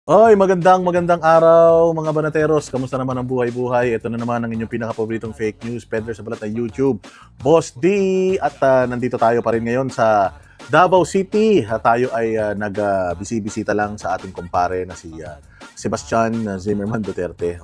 Oy, magandang araw mga banateros. Kamusta naman ang buhay-buhay? Ito na naman ang inyong pinaka-paboritong fake news peddler sa balat ng YouTube, Boss D. At nandito tayo pa rin ngayon sa Davao City. Tayo ay nag-bisita lang sa ating kumpare na si Sebastian Zimmerman Duterte.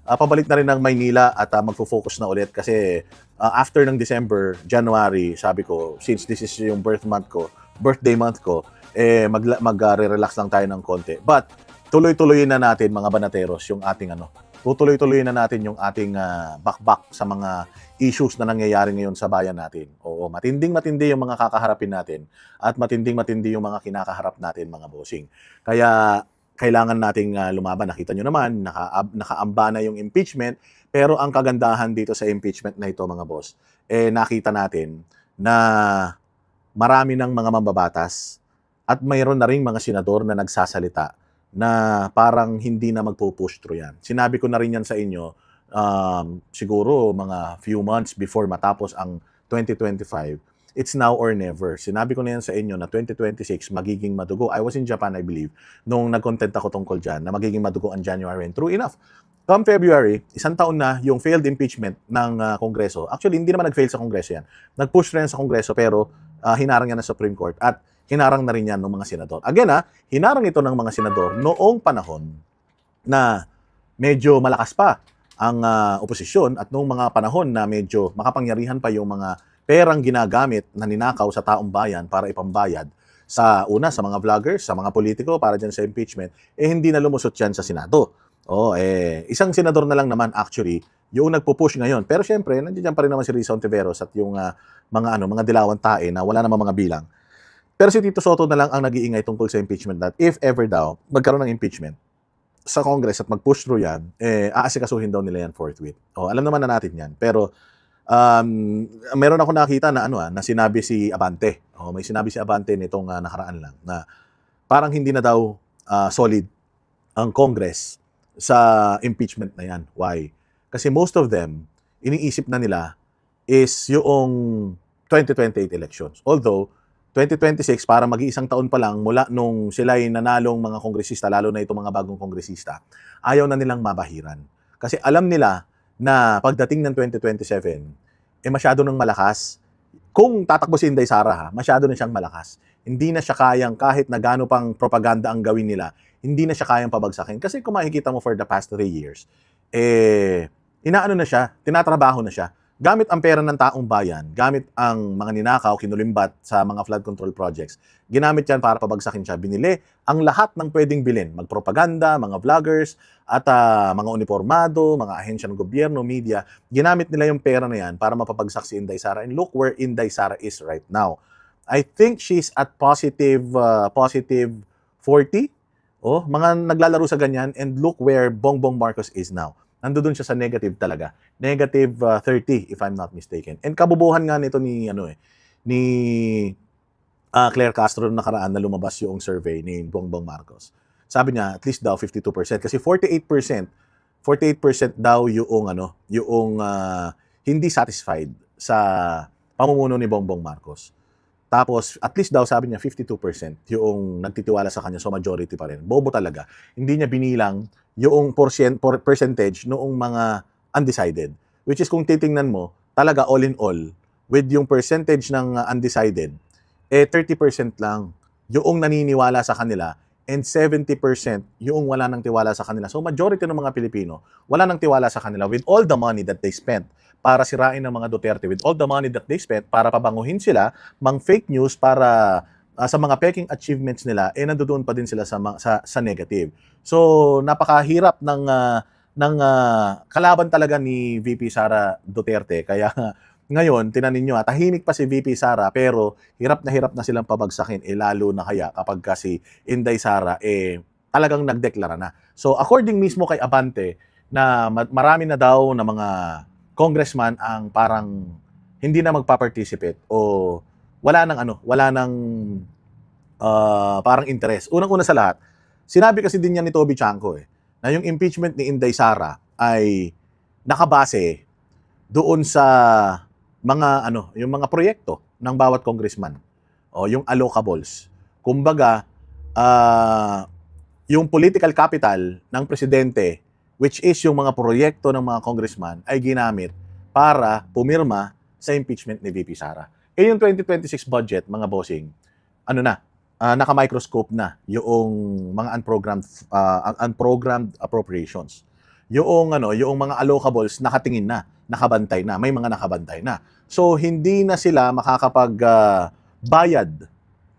Pabalik na rin ng Maynila at magfo-focus na ulit kasi after ng December, January, sabi ko, since this is yung birthday month ko, mag-relax lang tayo ng konti. But tuloy-tuloyin na natin mga banateros yung ating tutuloy-tuloyin na natin yung ating bakbak sa mga issues na nangyayari ngayon sa bayan natin. Oo, matinding-matindi yung mga kakaharapin natin at matinding-matindi yung mga kinakaharap natin mga bossing. Kaya kailangan nating lumaban. Nakita nyo naman, nakaamba na yung impeachment, pero ang kagandahan dito sa impeachment na ito mga boss, nakita natin na marami ng mga mambabatas at mayroon na ring mga senador na nagsasalita na parang hindi na magpo-push through yan. Sinabi ko na rin yan sa inyo siguro mga few months before matapos ang 2025. It's now or never. Sinabi ko na yan sa inyo na 2026 magiging madugo. I was in Japan, I believe, nung nag-content ako tungkol dyan na magiging madugo ang January. And true enough, come February, isang taon na yung failed impeachment ng Kongreso. Actually, hindi naman nag-fail sa Kongreso yan. Nag-push rin sa Kongreso pero hinarang yan ng Supreme Court at hinarang na rin yan ng mga senador. Again hinarang ito ng mga senador noong panahon na medyo malakas pa ang oposisyon at noong mga panahon na medyo makapangyarihan pa yung mga perang ginagamit na ninakaw sa taong bayan para ipambayad sa mga vloggers, sa mga politiko para dyan sa impeachment, hindi na lumusot yan sa Senado. Isang senador na lang naman actually yung nagpo-push ngayon. Pero syempre, nandiyan pa rin naman si Risa Ontiveros at yung mga dilawang tae na wala namang mga bilang. Pero si Tito Soto na lang ang nag-iingay tungkol sa impeachment that if ever daw magkaroon ng impeachment sa Congress at mag-push through yan, aasikasuhin daw nila yan forthwith. Alam naman na natin yan. Pero meron ako nakita na na sinabi si Abante. May sinabi si Abante nitong nakaraan lang na parang hindi na daw solid ang Congress sa impeachment na yan. Why? Kasi most of them, iniisip na nila is yung 2028 elections. Although, 2026, para mag-iisang taon pa lang mula nung sila'y nanalong mga kongresista, lalo na itong mga bagong kongresista, ayaw na nilang mabahiran. Kasi alam nila na pagdating ng 2027, masyado nang malakas. Kung tatakbo si Inday Sara, masyado na siyang malakas. Hindi na siya kayang, kahit na gaano pang propaganda ang gawin nila, hindi na siya kayang pabagsakin. Kasi kung makikita mo for the past 3 years, inaano na siya, tinatrabaho na siya. Gamit ang pera ng taong bayan, gamit ang mga ninakaw, kinulimbat sa mga flood control projects, ginamit yan para pabagsakin siya. Binili ang lahat ng pwedeng bilhin, magpropaganda, mga vloggers, at mga uniformado, mga ahensya ng gobyerno, media, ginamit nila yung pera na yan para mapapagsak si Inday Sara. And look where Inday Sara is right now. I think she's at positive 40. Mga naglalaro sa ganyan, and look where Bongbong Marcos is now. Nandoon siya sa negative talaga. Negative 30 if I'm not mistaken. And kabubuhan nga nito ni Claire Castro na nakaraan na lumabas yung survey ni Bongbong Marcos. Sabi niya at least daw 52% kasi 48% daw yung hindi satisfied sa pamumuno ni Bongbong Marcos. Tapos, at least daw, sabi niya, 52% yung nagtitiwala sa kanya, so majority pa rin. Bobo talaga. Hindi niya binilang yung percentage noong mga undecided. Which is, kung titingnan mo, talaga all in all, with yung percentage ng undecided, 30% lang yung naniniwala sa kanila and 70% yung wala nang tiwala sa kanila. So, majority ng mga Pilipino, wala nang tiwala sa kanila with all the money that they spent para sirain ng mga Duterte, with all the money that they spent para pabanguhin sila, mang fake news para sa mga peking achievements nila, nandoon pa din sila sa negative. So, napakahirap ng kalaban talaga ni VP Sara Duterte. Kaya ngayon, tinanin nyo, tahimik pa si VP Sara, pero hirap na silang pabagsakin, lalo na kaya kapag kasi Inday Sara, talagang nagdeklara na. So, according mismo kay Abante, na marami na daw na mga congressman ang parang hindi na magpa-participate o wala nang parang interest. Unang-una sa lahat, sinabi kasi din niya ni Toby Chanco na yung impeachment ni Inday Sara ay nakabase doon sa mga yung mga proyekto ng bawat congressman o yung allocables. Kumbaga, yung political capital ng presidente, which is yung mga proyekto ng mga congressman, ay ginamit para pumirma sa impeachment ni VP Sara. Yung 2026 budget, mga bossing, ano na, naka-microscope na yung mga unprogrammed appropriations. Yung mga allocables nakatingin na, nakabantay na, may mga nakabantay na. So hindi na sila makakapag bayad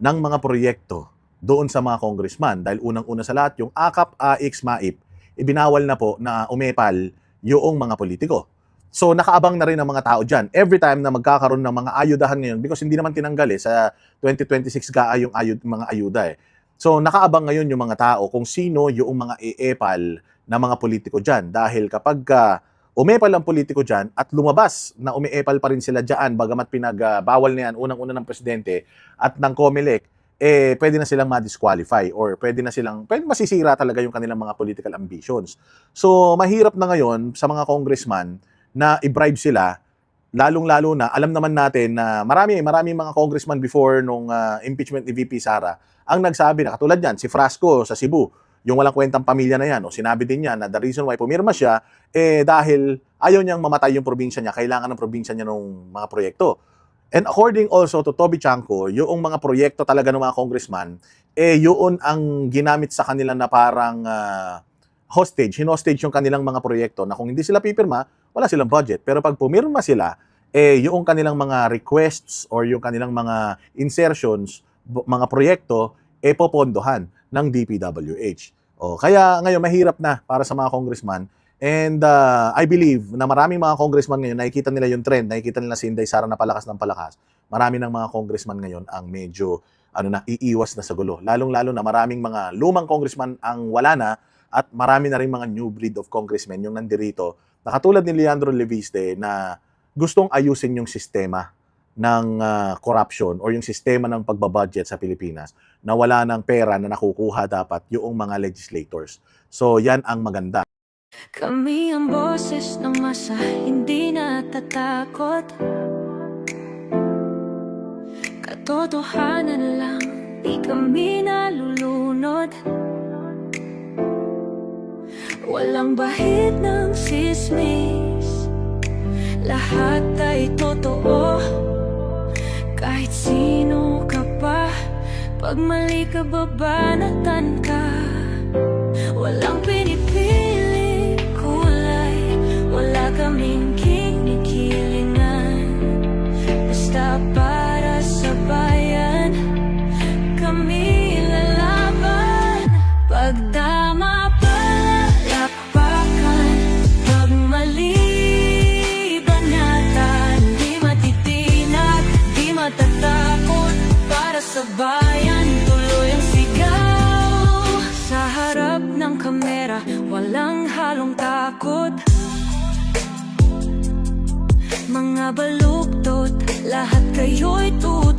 ng mga proyekto doon sa mga congressman dahil unang-una sa lahat yung AKAP, AIX, MAIP, ibinawal na po na umepal yung mga politiko. So nakaabang na rin ang mga tao dyan. Every time na magkakaroon ng mga ayudahan ngayon, because hindi naman tinanggal sa 2026 yung mga ayuda So nakaabang ngayon yung mga tao kung sino yung mga iepal na mga politiko dyan. Dahil kapag umepal ang politiko dyan at lumabas na umiepal pa rin sila dyan, bagamat pinagbawal na yan unang-una ng presidente at ng COMELEC, pwede na silang ma-disqualify or pwede masisira talaga yung kanilang mga political ambitions. So mahirap na ngayon sa mga congressman na i-bribe sila, lalong-lalo na, alam naman natin na marami mga congressman before nung impeachment ni VP Sara, ang nagsabi na, katulad yan, si Frasco sa Cebu, yung walang kwentang pamilya na yan, sinabi din niya na the reason why pumirma siya, dahil ayaw niyang mamatay yung probinsya niya, kailangan ng probinsya niya ng mga proyekto. And according also to Toby Chanco, yung mga proyekto talaga ng mga congressman, yun ang ginamit sa kanila na parang hinostage yung kanilang mga proyekto na kung hindi sila pipirma, wala silang budget. Pero pag pumirma sila, yung kanilang mga requests or yung kanilang mga insertions, mga proyekto, popondohan ng DPWH. Kaya ngayon mahirap na para sa mga congressman. And I believe na maraming mga congressman ngayon, nakikita nila yung trend, nakikita nila si Inday Sara na palakas ng palakas. Marami ng mga congressman ngayon ang medyo iiwas na sa gulo. Lalong-lalo na maraming mga lumang congressman ang wala na at marami na rin mga new breed of congressmen yung nandirito na katulad ni Leandro Leviste na gustong ayusin yung sistema ng corruption or yung sistema ng pagbabudget sa Pilipinas na wala ng pera na nakukuha dapat yung mga legislators. So yan ang maganda. Kami ang boses ng masa, hindi natatakot. Katotohanan lang, di kami nalulunod. Walang bahid ng sismis, lahat ay totoo. Kahit sino ka pa, pag mali ka babanatan ka. Walang pinipili kulay, wala kaming kinikilingan. Basta para sa bayan, kami lalaban. Pagdama palapakan, pag mali banatan, di matitinag, di matatakot. Para sa bayan, tuloy ang sigaw. Sa harap ng kamera, walang halong takot. Mga baluktot, lahat kayo'y tutok.